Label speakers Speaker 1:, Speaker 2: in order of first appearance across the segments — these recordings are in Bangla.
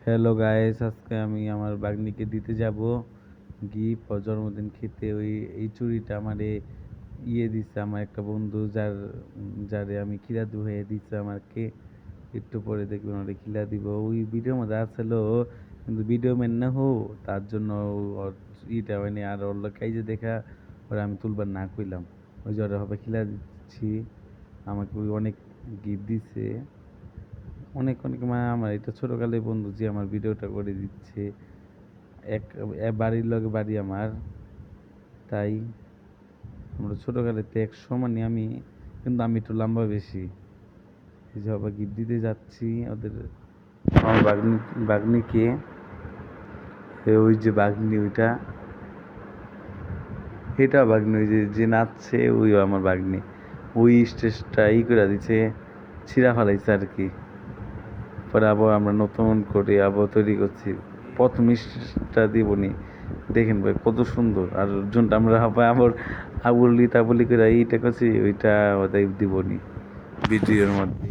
Speaker 1: হ্যালো গাইস, আজকে আমি আমার বাগনিকে দিতে যাব গিফট ও জন্মদিন খেতে। এই চুড়িটা আমারে দিচ্ছে আমার একটা বন্ধু, যারে আমি খিলা হয়ে দিচ্ছে আমাকে। একটু পরে দেখবেন ওরে খিলা দিব। ওই ভিডিওর মধ্যে আসলো, কিন্তু ভিডিও মেন না হো, তার জন্য ওর হয়নি। আর ওর লোকাই যে দেখা ওরা আমি তুলবার না কইলাম, ওই যে ওরা হবে খিলা দিচ্ছি। আমাকে ওই অনেক গিফট দিছে, অনেক অনেক। আমার এটা ছোটকালের বন্ধু যে আমার ভিডিওটা করে দিচ্ছে। এক বাড়ির লগে বাড়ি আমার, তাই আমরা ছোটকালেতে এক সমানই আমি, কিন্তু আমি একটু লম্বা বেশি। এই যে আবার গিফট দিতে যাচ্ছি ওদের, আমার বাগনিকে। ওই যে বাগনি, এটা বাগনি, ওই যে নাচছে ওই আমার বাগনি। ওই স্টেজটা করে দিচ্ছে, ছিঁড়া ফেলাইছে আর কি। পরে আবার আমরা নতুন করে আবার তৈরি করছি। প্রথম স্টেজটা দিবনি, দেখেন ভাই কত সুন্দর। আর যোনটা আমরা আবার আবুলি তাবুলি করে এইটা করছি, ওইটা ওদের দিবনি ভিডিওর মধ্যে।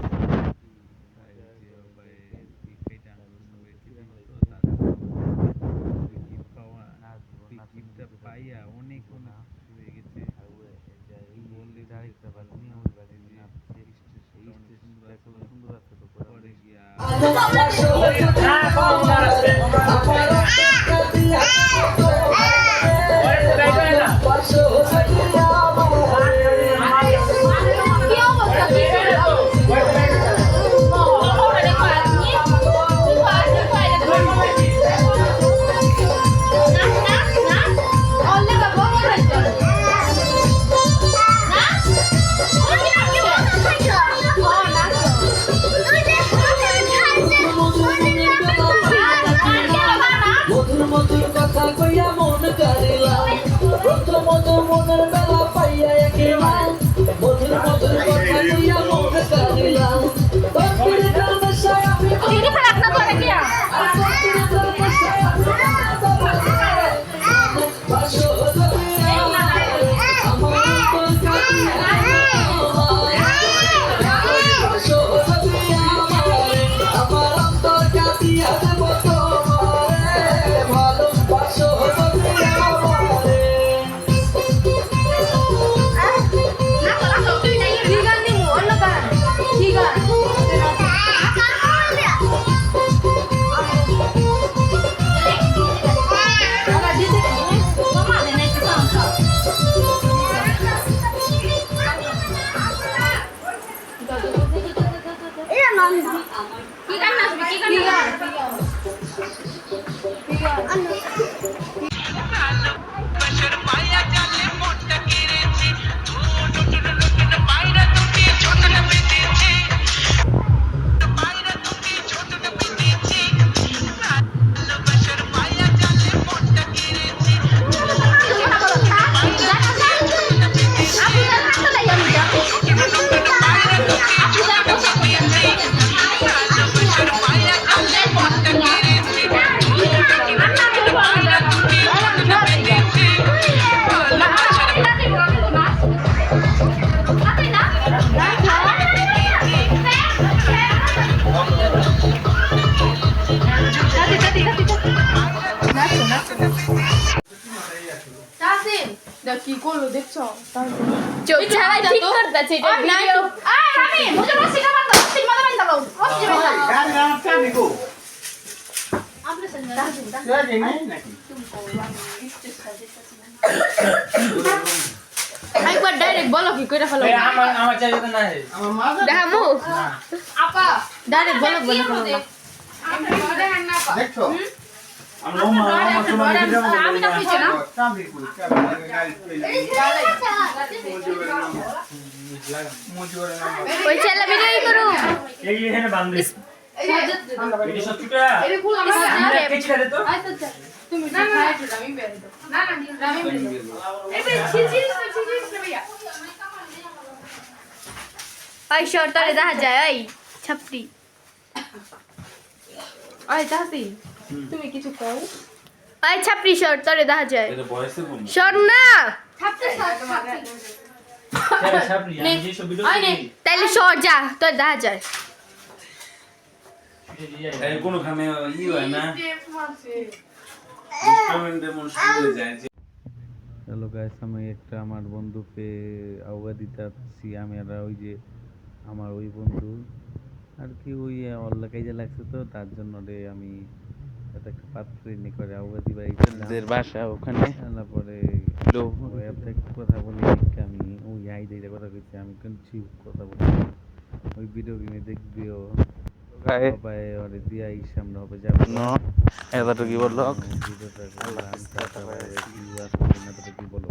Speaker 1: পাইয়া অনেক অনেক হয়ে গেছে। সুন্দর আছে তো পরে গিয়া
Speaker 2: কি করলো দেখছো?
Speaker 3: চোখ ছাড়া ঠিক করতেছে এটা ভিডিও। আয় রামি মুঝে রসি का बंद रसि मत बंद लो रसि बंद
Speaker 4: यार नाम क्या लिखो
Speaker 3: आपने समझा
Speaker 4: क्या देना है ना
Speaker 3: तुमको একবার ডাইরেক্ট বলো কি কইরা ফেলো।
Speaker 4: আমার চাই তো না है আমার মা
Speaker 3: দেখামু
Speaker 2: আপা
Speaker 3: ডাইরেক্ট বলো বলে ফেলো।
Speaker 2: আমরা ধরে হান না আপা
Speaker 4: দেখছো আমরা
Speaker 2: আমি তো কইছি না
Speaker 4: চাবি কই
Speaker 3: ওই ছেলে ভিডিওই করু
Speaker 5: এই এখানে বান্ধে এই সবটা
Speaker 2: এই ফুল আমার
Speaker 5: আমরা ঠিক করে তো
Speaker 2: আচ্ছা তুমি না না আমি বের দাও না না আমি বের দাও এই বে ছি ভাইয়া
Speaker 3: ওই শর্টরে দেখা যায় ওই ছাপটি।
Speaker 2: ওই চাচি তুমি কিছু কও
Speaker 3: ওই ছাপটি শর্টরে দেখা যায়
Speaker 1: এটা বয়সের বন্ধু।
Speaker 3: শর্ট না
Speaker 2: ছাপতে
Speaker 5: কেন সাপরি আমি যে সব ভিডিও
Speaker 2: আই নে
Speaker 3: তাইলে শর্ট যা তোর দেখা যায়।
Speaker 1: এই কোনোখানে ই হয় না
Speaker 2: টেপ মারছে
Speaker 1: ইনস্ট্রুমেন্টের মুশকিল হয়ে যায় হ্যালো গাইস আমি একটা আমার বন্ধুকে আউগা দিতে আসছি আমি আর ওই যে আমার ওই বন্ধু আর কি ওই অল্লা কাজে লাগছে তো তার জন্য রে আমি একটা পাত্র এনে করে আউগা দিবা এই বাসা ওখানে তারপরে ওই অ্যাপ থেকে কথা বলি আমি ওই আইডিয়া কথা কইছি আমি কিন্তু কথা বলি ওই ভিডিও কিনে দেখবিও সবাই ওরে দিয়া সামনে হবে যাবে না এতটুকু বললো ভিডিওটা কি বলো